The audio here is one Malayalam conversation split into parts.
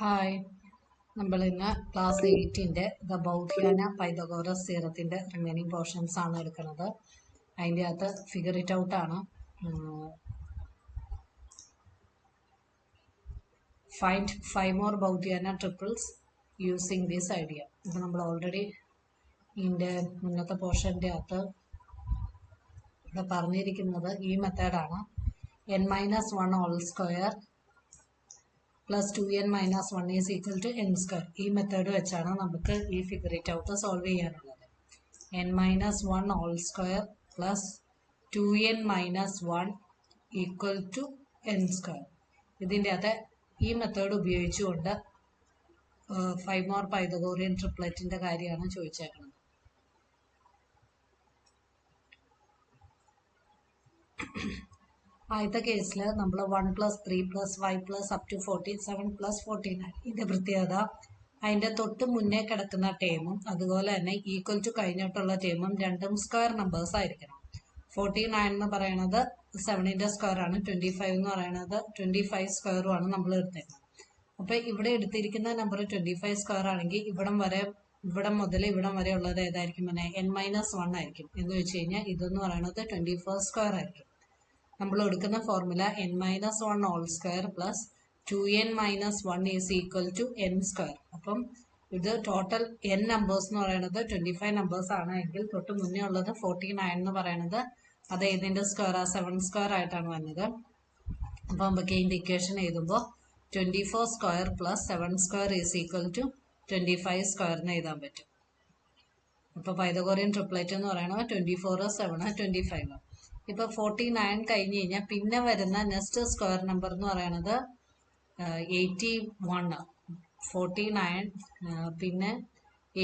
ഹായ്, നമ്മൾ ഇന്ന് ക്ലാസ് 8-ന്റെ ദ ബൗദ്ധ്യാന പൈതഗോറസ് തിയറത്തിന്റെ റിമൈനിങ് പോർഷൻസ് ആണ് എടുക്കുന്നത്. അതിൻ്റെ അകത്ത് ഫിഗർ ഇറ്റ് ഔട്ട് ആണ്. Find 5 more Baudhayana triples using this idea. ഇത് നമ്മൾ ഓൾറെഡി ഇതിൻ്റെ മുന്നത്തെ പോർഷൻ്റെ അകത്ത് ഇവിടെ പറഞ്ഞിരിക്കുന്നത് ഈ മെത്തേഡാണ്. n-1 whole square plus 2n - 1 is equal to n square. ഈ മെത്തേഡ് വെച്ചാണ് നമുക്ക് ഈ ഫിഗർ ഇറ്റ് ഔട്ട് സോൾവ് ചെയ്യാനുള്ളത്. n-1 whole square plus 2n - 1 equal to n square. ഇതിൻ്റെ അകത്ത് ഈ മെത്തേഡ് ഉപയോഗിച്ചുകൊണ്ട് 5 more പൈതഗോറിയൻ ട്രിപ്ലറ്റിൻ്റെ കാര്യമാണ് ചോദിച്ചേക്കുന്നത്. ആദ്യത്തെ കേസിൽ നമ്മൾ 1 + 3 + 5 + up to 47 + 49. ഇതിന്റെ പ്രത്യേകത അതിന്റെ തൊട്ട് മുന്നേ കിടക്കുന്ന ടേമും അതുപോലെ തന്നെ ഈക്വൽ ടു കഴിഞ്ഞിട്ടുള്ള ടേമും രണ്ടും സ്ക്വയർ നമ്പേഴ്സ് ആയിരിക്കണം. 49 എന്ന് പറയുന്നത് 7ന്റെ സ്ക്വയർ ആണ്, 25 എന്ന് പറയുന്നത് 25 സ്ക്വയറുമാണ് നമ്മൾ എടുത്തേക്കുന്നത്. അപ്പൊ ഇവിടെ എടുത്തിരിക്കുന്ന നമ്പർ 25 സ്ക്വയർ ആണെങ്കിൽ ഇവിടം മുതൽ ഇവിടം വരെ ഉള്ളത് ഏതായിരിക്കും? n-1 ആയിരിക്കും. എന്ന് വെച്ച് കഴിഞ്ഞാൽ ഇതെന്ന് പറയുന്നത് 24 സ്ക്വയർ ആയിരിക്കും. നമ്മൾ എടുക്കുന്ന formula n-1 whole square plus 2n - 1 is equal to n square. അപ്പം ഇത് ടോട്ടൽ n നമ്പേഴ്സ് എന്ന് പറയുന്നത് 25 നമ്പേഴ്സ് ആണ് എങ്കിൽ തൊട്ട് മുന്നേ ഉള്ളത് 49 എന്ന് പറയുന്നത് അത് ഏതിന്റെ സ്ക്വയർ? 7 സ്ക്വയർ ആയിട്ടാണ് വന്നത്. അപ്പൊ നമുക്ക് ഇതിന്റെ ഇക്വേഷൻ എഴുതുമ്പോൾ 24 square plus 7 square is equal to 25 square എന്ന് എഴുതാൻ പറ്റും. അപ്പൊ പൈതഗോറിയൻ ട്രിപ്ലറ്റ് എന്ന് പറയുന്നത് 24, 7, 25. ഇപ്പൊ 49 കഴിഞ്ഞ് കഴിഞ്ഞാൽ പിന്നെ വരുന്ന നെക്സ്റ്റ് സ്ക്വയർ നമ്പർ എന്ന് പറയുന്നത് 81. 49 പിന്നെ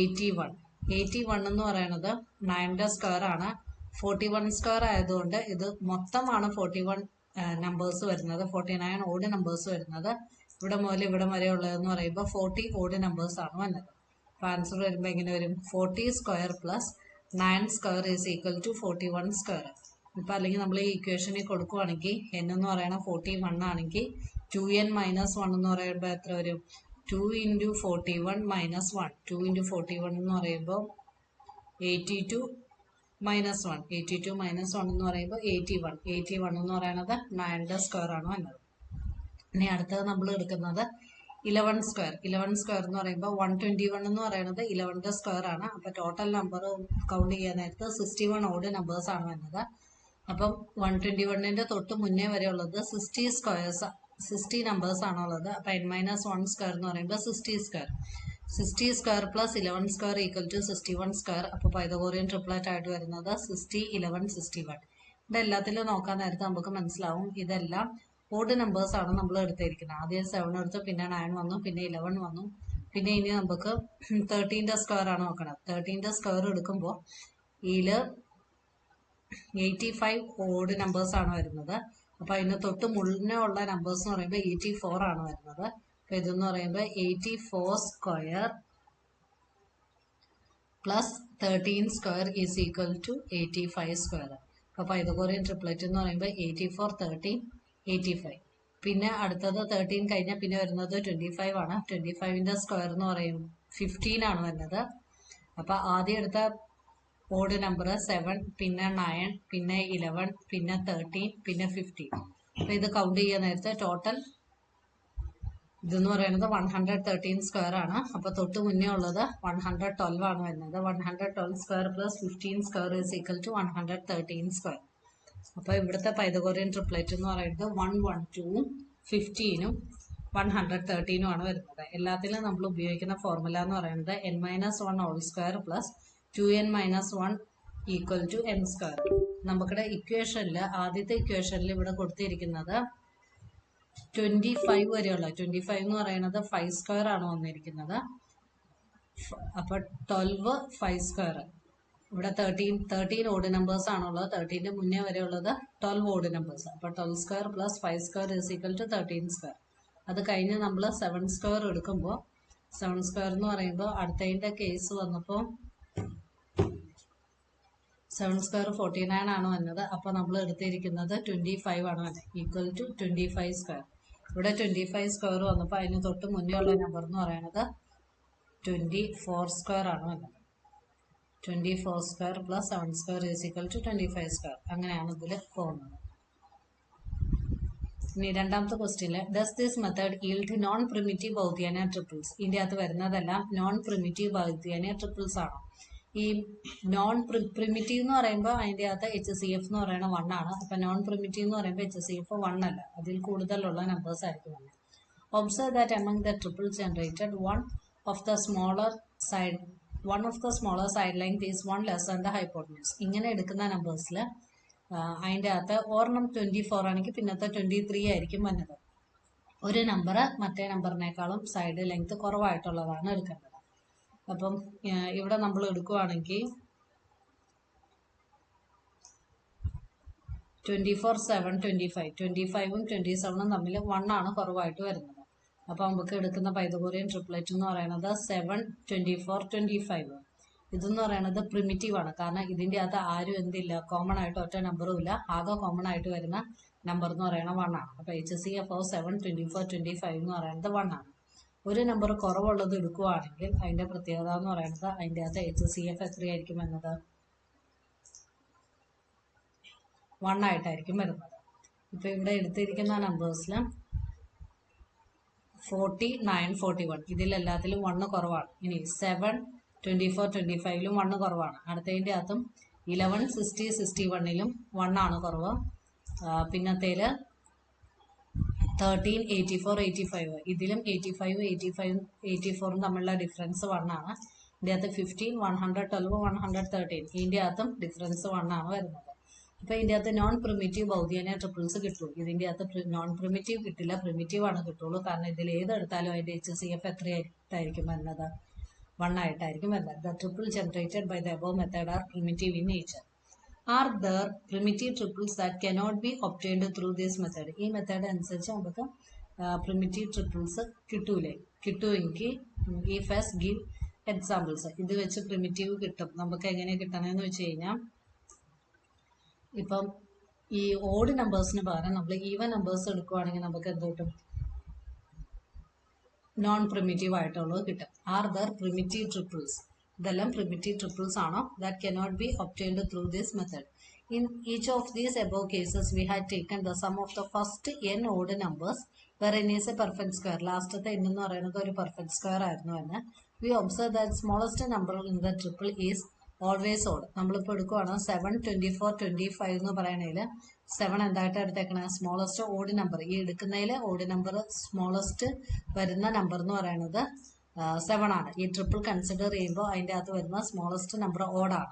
81 എന്ന് പറയുന്നത് 9ന്റെ സ്ക്വയർ ആണ്. 41 സ്ക്വയർ ആയതുകൊണ്ട് ഇത് മൊത്തമാണ് 41 നമ്പേഴ്സ് വരുന്നത്. 49 ഓഡ് നമ്പേഴ്സ് വരുന്നത്. ഇവിടെ മുതൽ ഇവിടെ വരെ ഉള്ളതെന്ന് പറയുമ്പോൾ 40 ഓഡ് നമ്പേഴ്സ് ആണ് വന്നത്. അപ്പൊ ആൻസർ വരുമ്പോൾ എങ്ങനെ വരും? 40 square plus 9 square is equal to 41 square. ഇപ്പൊ അല്ലെങ്കിൽ നമ്മൾ ഈ ഇക്വേഷനിൽ കൊടുക്കുവാണെങ്കിൽ n എന്ന് പറയുന്നത് 41 ആണെങ്കിൽ 2n - 1 എന്ന് പറയുമ്പോൾ എത്ര വരും? 2 × 41 - 1. 2 × 41 എന്ന് പറയുമ്പോൾ 82 - 1. 82 - 1 എന്ന് പറയുമ്പോൾ 81. 81 എന്ന് പറയുന്നത് 9ന്റെ സ്ക്വയർ ആണ് വന്നത്. ഇനി അടുത്തത് നമ്മൾ എടുക്കുന്നത് 11 സ്ക്വയർ. 11 സ്ക്വയർ എന്ന് പറയുമ്പോൾ 121 എന്ന് പറയുന്നത് 11ന്റെ സ്ക്വയർ ആണ്. അപ്പൊ ടോട്ടൽ നമ്പർ കൗണ്ട് ചെയ്യാൻ നേരത്ത് 61 ഓഡ് നമ്പേഴ്സ് ആണ് വന്നത്. അപ്പം 121ന്റെ തൊട്ട് മുന്നേ വരെ ഉള്ളത് 60 നമ്പേഴ്സ് ആണുള്ളത്. അപ്പൊ n-1 സ്ക്വയർ എന്ന് പറയുമ്പോൾ 60 square. 60 square plus 11 square equal to 61 square. അപ്പൊ പൈതഗോറിയൻ ട്രിപ്ലറ്റ് ആയിട്ട് വരുന്നത് 60, 11, 61. ഇവിടെ എല്ലാത്തിലും നോക്കാൻ നേരത്തെ നമുക്ക് മനസ്സിലാവും ഇതെല്ലാം ഓഡ് നമ്പേഴ്സ് ആണ് നമ്മൾ എടുത്തിരിക്കുന്നത്. ആദ്യം 7 എടുത്തു, പിന്നെ 9 വന്നു, പിന്നെ 11 വന്നു, പിന്നെ ഇനി നമുക്ക് 13ന്റെ സ്ക്വയർ ആണ് നോക്കണം. 13ന്റെ സ്ക്വയർ എടുക്കുമ്പോൾ ഇതില് 85 ഓഡ് നമ്പേഴ്സ് ആണ് വരുന്നത്. അപ്പൊ അതിന് തൊട്ട് മുന്നേ ഉള്ള നമ്പേഴ്സ് എന്ന് പറയുമ്പോൾ 84 ആണ് വരുന്നത്. അപ്പൊ ഇതെന്ന് പറയുമ്പോൾ 84 square plus 13 square is equal to 85 square. അപ്പൊ പൈതഗോറിയൻ ട്രിപ്ലറ്റ് എന്ന് പറയുമ്പോൾ 84, 13, 85. പിന്നെ അടുത്തത് 13 കഴിഞ്ഞാൽ പിന്നെ വരുന്നത് 25 ആണ്. 25ന്റെ സ്ക്വയർ എന്ന് പറയും 15 ആണ് വരുന്നത്. അപ്പൊ ആദ്യം എടുത്ത ഓഡ് നമ്പർ 7, പിന്നെ 9, പിന്നെ 11, പിന്നെ 13, പിന്നെ 15. അപ്പൊ ഇത് കൗണ്ട് ചെയ്യാൻ നേരത്തെ ടോട്ടൽ ഇതെന്ന് പറയുന്നത് 113 സ്ക്വയർ ആണ്. അപ്പൊ തൊട്ട് മുന്നേ ഉള്ളത് 112 ആണ് വരുന്നത്. 112 square plus 15 square is equal to 113 square. അപ്പൊ ഇവിടുത്തെ പൈതഗോറിയൻ ട്രിപ്ലറ്റ് എന്ന് പറയുന്നത് 112, 15, 113 ആണ് വരുന്നത്. എല്ലാത്തിലും നമ്മൾ ഉപയോഗിക്കുന്ന ഫോർമുല എന്ന് പറയുന്നത് n-1 whole square plus 2n - 1 equal to n square. നമുക്കിടെ ഇക്വേഷനിൽ ആദ്യത്തെ ഇക്വേഷനിൽ ഇവിടെ കൊടുത്തിരിക്കുന്നത് 25 വരെയുള്ള 25 എന്ന് പറയുന്നത് 5 സ്ക്വയർ ആണ് വന്നിരിക്കുന്നത്. അപ്പൊ 12 5 സ്ക്വയർ. ഇവിടെ 13 ഓഡ് നമ്പേഴ്സ് ആണുള്ളത്. 13ന്റെ മുന്നേ വരെ ഉള്ളത് 12 ഓഡ് നമ്പേഴ്സ്. അപ്പൊ 12 square plus 5 square is equal to 13 square. അത് കഴിഞ്ഞ് നമ്മൾ 7 സ്ക്വയർ എടുക്കുമ്പോൾ 7 സ്ക്വയർ എന്ന് പറയുമ്പോൾ അടുത്തതിന്റെ കേസ് വന്നപ്പോൾ 7 സ്ക്വയർ 49 ആണ് വന്നത്. അപ്പൊ നമ്മൾ എടുത്തിരിക്കുന്നത് 25 ആണ് വന്നത്, ഈക്വൽ ടു 25 സ്ക്വയർ. ഇവിടെ 25 സ്ക്വയർ വന്നപ്പോൾ അതിന് തൊട്ട് മുന്നേ ഉള്ള നമ്പർ എന്ന് പറയുന്നത് 24 സ്ക്വയർ ആണ് വന്നത്. 24 square plus 7 square is equal to 25 square. അങ്ങനെയാണ് ഇതിൽ പോകുന്നത്. ഇനി രണ്ടാമത്തെ ക്വസ്റ്റ്യനിൽ does this method yield non primitive Baudhayana triples. ഇതിൻ്റെ അകത്ത് വരുന്നതെല്ലാം നോൺ പ്രിമിറ്റീവ് ബൗദ്ധ്യാന ട്രിപ്പിൾസ് ആണ്. ഈ നോൺ പ്രിമിറ്റീവ് എന്ന് പറയുമ്പോൾ അതിൻ്റെ അകത്ത് HCF എന്ന് പറയുന്നത് 1 ആണ്. അപ്പം നോൺ പ്രിമിറ്റീവ് എന്ന് പറയുമ്പോൾ HCF 1 അല്ല, അതിൽ കൂടുതലുള്ള നമ്പേഴ്സ് ആയിരിക്കും വന്നത്. Observe that among the triples generated one of the smaller side length is 1 less than the hypotenuse. ഇങ്ങനെ എടുക്കുന്ന നമ്പേഴ്സിൽ അതിൻ്റെ അകത്ത് ഒരെണ്ണം 24 ആണെങ്കിൽ പിന്നത്തെ 23 ആയിരിക്കും വന്നത്. ഒരു നമ്പർ മറ്റേ നമ്പറിനേക്കാളും സൈഡ് ലെങ്ത് കുറവായിട്ടുള്ളതാണ് എടുക്കേണ്ടത്. അപ്പം ഇവിടെ നമ്മൾ എടുക്കുകയാണെങ്കിൽ 24, 7, 25 25ഉം 27ഉം തമ്മിൽ 1 ആണ് കുറവായിട്ട് വരുന്നത്. അപ്പം നമുക്ക് എടുക്കുന്ന പൈതഗോറിയൻ ട്രിപ്ലറ്റ് എന്ന് പറയുന്നത് 7, 24, 25. ഇതെന്ന് പറയുന്നത് പ്രിമിറ്റീവ് ആണ്. കാരണം ഇതിൻ്റെ അകത്ത് ആരും എന്തില്ല, കോമൺ ആയിട്ട് ഒറ്റ നമ്പറും ഇല്ല. ആകെ കോമൺ ആയിട്ട് വരുന്ന നമ്പർ എന്ന് പറയുന്നത് 1 ആണ്. അപ്പോൾ HCF 7, 24, 25 എന്ന് പറയുന്നത് 1 ആണ്. ഒരു നമ്പർ കുറവുള്ളത് എടുക്കുകയാണെങ്കിൽ അതിൻ്റെ പ്രത്യേകത എന്ന് പറയുന്നത് അതിൻ്റെ അകത്ത് HCF എത്രയായിരിക്കും എന്നത് 1 ആയിട്ടായിരിക്കും വരുന്നത്. ഇപ്പോൾ ഇവിടെ എടുത്തിരിക്കുന്ന നമ്പേഴ്സിൽ 49, 41 ഇതിലെല്ലാത്തിലും 1 കുറവാണ്. ഇനി 7, 24, 25ലും 1 കുറവാണ്. അടുത്തതിൻ്റെ അകത്തും 11, 60, 61ലും 1 ആണ് കുറവ്. പിന്നത്തേൽ 13, 84, 85 ഇതിലും 85, 84ഉം തമ്മിലുള്ള ഡിഫറൻസ് 1 ആണ്. ഇതിൻ്റെ അകത്ത് 15, 112, 113 ഇതിൻ്റെ അകത്തും ഡിഫറൻസ് 1 ആണ് വരുന്നത്. അപ്പോൾ ഇതിൻ്റെ അകത്ത് നോൺ പ്രിമിറ്റീവ് ബൗദ്ധ്യാന ട്രിപ്പിൾസ് കിട്ടും. ഇതിൻ്റെ അകത്ത് നോൺ പ്രിമിറ്റീവ് കിട്ടില്ല, പ്രിമിറ്റീവ് ആണ് കിട്ടുള്ളൂ. കാരണം ഇതിൽ ഏതെടുത്താലും അതിൻ്റെ HCF എത്രയായിട്ടായിരിക്കും വരുന്നത് 1 ആയിട്ടായിരിക്കും വരുന്നത്. The triple generated by the above method are primitive in nature. Are there primitive triples that cannot be obtained through this method. ഈ മെത്തേഡ് അനുസരിച്ച് നമുക്ക് പ്രിമിറ്റീവ് ട്രിപ്പിൾസ് കിട്ടുമെങ്കിൽ ഈ ഫസ്റ്റ് ഗിവ് എക്സാമ്പിൾസ്. ഇത് വെച്ച് പ്രിമിറ്റീവ് കിട്ടും. നമുക്ക് എങ്ങനെ കിട്ടണമെന്ന് വെച്ച് കഴിഞ്ഞാൽ ഇപ്പം ഈ ഓഡ് നമ്പേഴ്സിന് പകരം നമ്മൾ ഈവൻ നമ്പേഴ്സ് എടുക്കുകയാണെങ്കിൽ നമുക്ക് എന്ത് കിട്ടും, നോൺ പ്രിമിറ്റീവ് ആയിട്ടുള്ളത് കിട്ടും. ആർ ദർ പ്രിമിറ്റീവ് ട്രിപ്പിൾസ്, ഇതെല്ലാം പ്രിമിറ്റീവ് ട്രിപ്പിൾസ് ആണോ that cannot be obtained through this method. In each of these above cases we had taken the sum of the first n odd numbers were n is a perfect square. ലാസ്റ്റത്തെ n എന്ന് പറയുന്നത് ഒരു പെർഫെക്റ്റ് സ്ക്വയർ ആയിരുന്നു എന്ന്. We observe that smallest number in the triple is always odd. നമ്മളിപ്പോൾ എടുക്കുകയാണ് 7, 24, 25 എന്ന് പറയണതിൽ 7 എന്തായിട്ട് എടുത്തേക്കണത് സ്മോളസ്റ്റ് ഓഡ് നമ്പർ. ഈ എടുക്കുന്നതിൽ ഓഡ് നമ്പർ സ്മോളസ്റ്റ് വരുന്ന നമ്പർ എന്ന് പറയുന്നത് 7 ആണ്. ഈ ട്രിപ്പിൾ കൺസിഡർ ചെയ്യുമ്പോൾ അതിൻ്റെ അകത്ത് വരുന്ന സ്മോളസ്റ്റ് നമ്പർ ഓഡാണ്.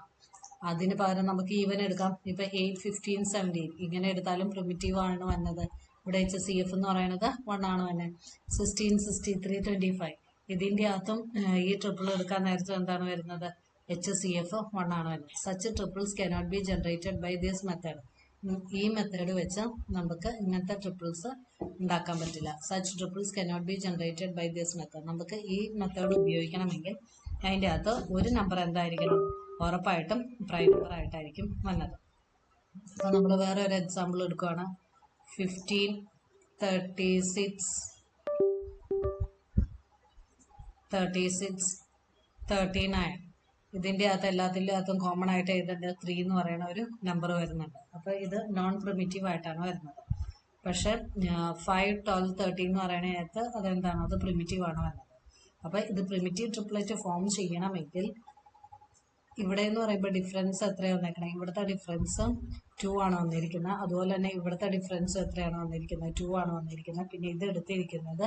അതിന് പകരം നമുക്ക് ഈവൻ എടുക്കാം. ഇപ്പം 8, 15, 17 ഇങ്ങനെ എടുത്താലും പ്രിമിറ്റീവ് ആണ് വന്നത്. ഇവിടെ HCF എന്ന് പറയുന്നത് 1 ആണ് തന്നെ. 16, 63, 25 ഇതിൻ്റെ അകത്തും ഈ ട്രിപ്പിൾ എടുക്കാൻ നേരത്തെ എന്താണ് വരുന്നത് HCF 1 ആണ് വരുന്നത്. Such triples cannot be generated by this method. ഈ മെത്തേഡ് വെച്ച് നമുക്ക് ഇങ്ങനത്തെ ട്രിപ്പിൾസ് ഉണ്ടാക്കാൻ പറ്റില്ല. Such triples cannot be generated by this method. നമുക്ക് ഈ മെത്തേഡ് ഉപയോഗിക്കണമെങ്കിൽ അതിൻ്റെ അകത്ത് ഒരു നമ്പർ എന്തായിരിക്കണം, ഉറപ്പായിട്ടും പ്രൈം നമ്പർ ആയിട്ടായിരിക്കും വന്നത്. അപ്പോൾ നമ്മൾ വേറെ ഒരു എക്സാമ്പിൾ എടുക്കുകയാണ്. 15, 36, 39 ഇതിൻ്റെ അകത്ത് എല്ലാത്തിലും കോമൺ ആയിട്ട് എഴുതേണ്ട 3 എന്ന് പറയുന്ന ഒരു നമ്പർ വരുന്നുണ്ട്. അപ്പോൾ ഇത് നോൺ പ്രിമിറ്റീവ് ആയിട്ടാണ് വരുന്നത്. പക്ഷെ 5, 12, 13 എന്ന് പറയുന്നതിനകത്ത് അതെന്താണ്, അത് പ്രിമിറ്റീവ് ആണ് വരുന്നത്. അപ്പോൾ ഇത് പ്രിമിറ്റീവ് ട്രിപ്ലറ്റ് ഫോം ചെയ്യണമെങ്കിൽ ഇവിടെ എന്ന് പറയുമ്പോൾ ഡിഫറൻസ് എത്രയാണ് വന്നേക്കണേ, ഇവിടുത്തെ ഡിഫറൻസ് 2 ആണ് വന്നിരിക്കുന്നത്. അതുപോലെ തന്നെ ഇവിടുത്തെ ഡിഫറൻസ് എത്രയാണ് വന്നിരിക്കുന്നത്, 2 ആണ് വന്നിരിക്കുന്നത്. പിന്നെ ഇത് എടുത്തിരിക്കുന്നത്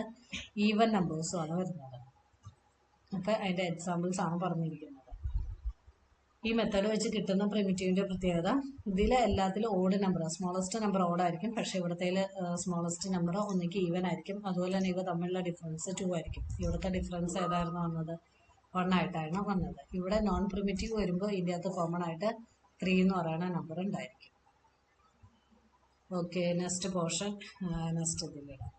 ഈവൻ നമ്പേഴ്സും ആണ് വരുന്നത്. അപ്പോൾ അതിൻ്റെ എക്സാമ്പിൾസ് ആണ് പറഞ്ഞിരിക്കുന്നത്. ഈ മെത്തേഡ് വെച്ച് കിട്ടുന്ന പ്രിമിറ്റീവിൻ്റെ പ്രത്യേകത ഇതിലെ എല്ലാത്തിലും ഓഡ് നമ്പർ, സ്മോളസ്റ്റ് നമ്പർ ഓടായിരിക്കും. പക്ഷേ ഇവിടുത്തെ സ്മോളസ്റ്റ് നമ്പർ ഒന്നിക്ക് ഈവൻ ആയിരിക്കും. അതുപോലെ തന്നെ ഇവ തമ്മിലുള്ള ഡിഫറൻസ് 2 ആയിരിക്കും. ഇവിടുത്തെ ഡിഫറൻസ് ഏതായിരുന്നു വന്നത്, 1 ആയിട്ടാണ് വന്നത്. ഇവിടെ നോൺ പ്രിമിറ്റീവ് വരുമ്പോൾ ഇതിൻ്റെ അകത്ത് കോമൺ ആയിട്ട് 3 എന്ന് പറയുന്ന നമ്പർ ഉണ്ടായിരിക്കും. Okay, next portion next ഇതിലിടാം.